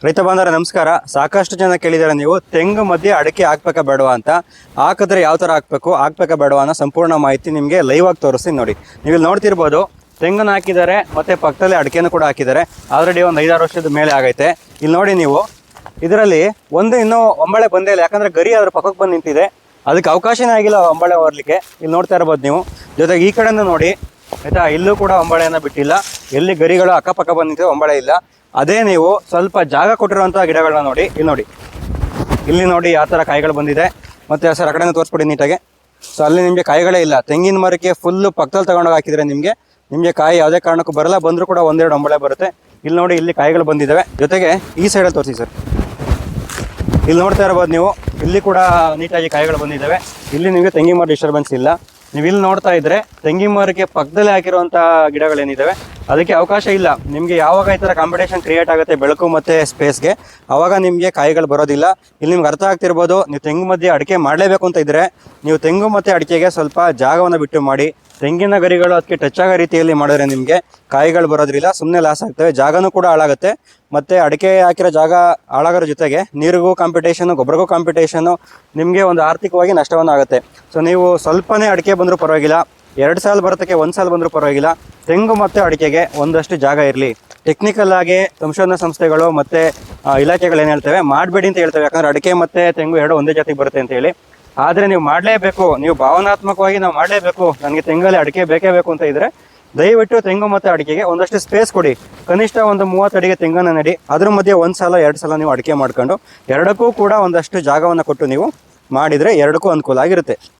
ರೈತ ಬಾಂಧವರೇ ನಮಸ್ಕಾರ. ಸಾಕಷ್ಟು ಜನ ಕೇಳಿದಾರೆ ನೀವು ತೆಂಗು ಮಧ್ಯೆ ಅಡಿಕೆ ಹಾಕ್ಬೇಕಾ ಬೇಡವಾ ಅಂತ. ಹಾಕಿದ್ರೆ ಯಾವ ಥರ ಹಾಕ್ಬೇಕಾ ಬೇಡವಾ ಅನ್ನೋ ಸಂಪೂರ್ಣ ಮಾಹಿತಿ ನಿಮಗೆ ಲೈವ್ ಆಗಿ ತೋರಿಸ್ತೀನಿ ನೋಡಿ. ನೀವು ಇಲ್ಲಿ ನೋಡ್ತಿರ್ಬೋದು, ತೆಂಗನ್ನು ಹಾಕಿದ್ದಾರೆ ಮತ್ತು ಪಕ್ಕದಲ್ಲಿ ಅಡಿಕೆನೂ ಕೂಡ ಹಾಕಿದ್ದಾರೆ. ಆಲ್ರೆಡಿ ಒಂದು 5-6 ವರ್ಷದ ಮೇಲೆ ಆಗೈತೆ. ಇಲ್ಲಿ ನೋಡಿ ನೀವು, ಇದರಲ್ಲಿ ಇನ್ನೂ ಒಂಬಳೆ ಬಂದೇ ಇಲ್ಲ, ಯಾಕಂದರೆ ಗರಿ ಅದ್ರ ಪಕ್ಕಕ್ಕೆ ಬಂದು ನಿಂತಿದೆ. ಅದಕ್ಕೆ ಅವಕಾಶನೇ ಆಗಿಲ್ಲ ಒಂಬಳೆ ಹೊರಲಿಕ್ಕೆ. ಇಲ್ಲಿ ನೋಡ್ತಾ ಇರ್ಬೋದು ನೀವು. ಜೊತೆಗೆ ಈ ಕಡೆಯಿಂದ ನೋಡಿ ಆಯಿತಾ, ಇಲ್ಲೂ ಕೂಡ ಒಂಬಳೆಯನ್ನು ಬಿಟ್ಟಿಲ್ಲ. ಎಲ್ಲಿ ಗರಿಗಳು ಅಕ್ಕಪಕ್ಕ ಬಂದು ನಿಂತಿದೆ, ಒಂಬಳೆ ಇಲ್ಲ. ಅದೇ ನೀವು ಸ್ವಲ್ಪ ಜಾಗ ಕೊಟ್ಟಿರುವಂಥ ಗಿಡಗಳನ್ನ ನೋಡಿ, ಇಲ್ಲಿ ನೋಡಿ ಯಾವ ಥರ ಕಾಯಿಗಳು ಬಂದಿದೆ. ಮತ್ತು ಸರ್ ಆ ಕಡೆನೇ ತೋರಿಸ್ಬಿಡಿ ನೀಟಾಗೆ. ಸೊ ಅಲ್ಲಿ ನಿಮಗೆ ಕಾಯಿಗಳೇ ಇಲ್ಲ. ತೆಂಗಿನ ಮರಕ್ಕೆ ಫುಲ್ಲು ಪಕ್ಕದಲ್ಲಿ ತಗೊಂಡೋಗಿ ಹಾಕಿದರೆ ನಿಮಗೆ ಕಾಯಿ ಯಾವುದೇ ಕಾರಣಕ್ಕೂ ಬರಲ್ಲ. ಬಂದರೂ ಕೂಡ ಒಂದೆರಡು ಒಂಬಳೆ ಬರುತ್ತೆ. ಇಲ್ಲಿ ನೋಡಿ, ಇಲ್ಲಿ ಕಾಯಿಗಳು ಬಂದಿದ್ದಾವೆ. ಜೊತೆಗೆ ಈ ಸೈಡಲ್ಲಿ ತೋರಿಸಿ ಸರ್. ಇಲ್ಲಿ ನೋಡ್ತಾ ಇರ್ಬೋದು ನೀವು, ಇಲ್ಲಿ ಕೂಡ ನೀಟಾಗಿ ಕಾಯಿಗಳು ಬಂದಿದ್ದಾವೆ. ಇಲ್ಲಿ ನಿಮಗೆ ತೆಂಗಿನ ಮರ ಡಿಸ್ಟರ್ಬೆನ್ಸ್ ಇಲ್ಲ. ನೀವು ಇಲ್ಲಿ ನೋಡ್ತಾ ಇದ್ರೆ ತೆಂಗಿನ ಮರಕ್ಕೆ ಪಕ್ಕದಲ್ಲೇ ಹಾಕಿರುವಂಥ ಗಿಡಗಳೇನಿದ್ದಾವೆ ಅದಕ್ಕೆ ಅವಕಾಶ ಇಲ್ಲ. ನಿಮಗೆ ಯಾವಾಗ ಈ ಥರ ಕಾಂಪಿಟೇಷನ್ ಕ್ರಿಯೇಟ್ ಆಗುತ್ತೆ ಬೆಳಕು ಮತ್ತು ಸ್ಪೇಸ್ಗೆ, ಆವಾಗ ನಿಮಗೆ ಕಾಯಿಗಳು ಬರೋದಿಲ್ಲ. ಇಲ್ಲಿ ನಿಮ್ಗೆ ಅರ್ಥ ಆಗ್ತಿರ್ಬೋದು, ನೀವು ತೆಂಗು ಮಧ್ಯೆ ಅಡಿಕೆ ಮಾಡಲೇಬೇಕು ಅಂತ ಇದ್ದರೆ ನೀವು ತೆಂಗು ಮತ್ತು ಅಡಿಕೆಗೆ ಸ್ವಲ್ಪ ಜಾಗವನ್ನು ಬಿಟ್ಟು ಮಾಡಿ. ತೆಂಗಿನ ಗರಿಗಳು ಅದಕ್ಕೆ ಟಚ್ ಆಗೋ ರೀತಿಯಲ್ಲಿ ಮಾಡಿದ್ರೆ ನಿಮಗೆ ಕಾಯಿಗಳು ಬರೋದ್ರಿಲ್ಲ, ಸುಮ್ಮನೆ ಲಾಸ್ ಆಗ್ತವೆ, ಜಾಗನೂ ಕೂಡ ಹಾಳಾಗುತ್ತೆ. ಮತ್ತು ಅಡಿಕೆ ಹಾಕಿರೋ ಜಾಗ ಹಾಳಾಗೋದ್ರ ಜೊತೆಗೆ ನೀರಿಗೂ ಕಾಂಪಿಟೇಷನು, ಗೊಬ್ಬರಗೂ ಕಾಂಪಿಟೇಷನು, ನಿಮಗೆ ಒಂದು ಆರ್ಥಿಕವಾಗಿ ನಷ್ಟವನ್ನು ಆಗುತ್ತೆ. ಸೊ ನೀವು ಸ್ವಲ್ಪನೇ ಅಡಿಕೆ ಬಂದರೂ ಪರವಾಗಿಲ್ಲ, 2 ಸಾಲ ಬರೋದಕ್ಕೆ 1 ಸಾಲ ಬಂದರೂ ಪರವಾಗಿಲ್ಲ, ತೆಂಗು ಮತ್ತು ಅಡಿಕೆಗೆ ಒಂದಷ್ಟು ಜಾಗ ಇರಲಿ. ಟೆಕ್ನಿಕಲ್ ಆಗಿ ಸಂಶೋಧನಾ ಸಂಸ್ಥೆಗಳು ಮತ್ತು ಇಲಾಖೆಗಳು ಏನು ಹೇಳ್ತವೆ, ಮಾಡಬೇಡಿ ಅಂತ ಹೇಳ್ತವೆ. ಯಾಕಂದರೆ ಅಡಿಕೆ ಮತ್ತು ತೆಂಗು ಎರಡು ಒಂದೇ ಜಾತಿಗೆ ಬರುತ್ತೆ ಅಂತ ಹೇಳಿ. ಆದರೆ ನೀವು ಮಾಡಲೇಬೇಕು, ನೀವು ಭಾವನಾತ್ಮಕವಾಗಿ ನಾವು ಮಾಡಲೇಬೇಕು, ನನಗೆ ತೆಂಗಲ್ಲಿ ಅಡಿಕೆ ಬೇಕೇ ಬೇಕು ಅಂತ ಇದ್ದರೆ ದಯವಿಟ್ಟು ತೆಂಗು ಮತ್ತು ಅಡಿಕೆಗೆ ಒಂದಷ್ಟು ಸ್ಪೇಸ್ ಕೊಡಿ. ಕನಿಷ್ಠ ಒಂದು 30 ಅಡಿಗೆ ತೆಂಗನ್ನು ನಡಿ, ಅದ್ರ ಮಧ್ಯೆ 1 ಸಾಲ 2 ಸಾಲ ನೀವು ಅಡಿಕೆ ಮಾಡ್ಕೊಂಡು ಎರಡಕ್ಕೂ ಕೂಡ ಒಂದಷ್ಟು ಜಾಗವನ್ನು ಕೊಟ್ಟು ನೀವು ಮಾಡಿದರೆ ಎರಡಕ್ಕೂ ಅನುಕೂಲ ಆಗಿರುತ್ತೆ.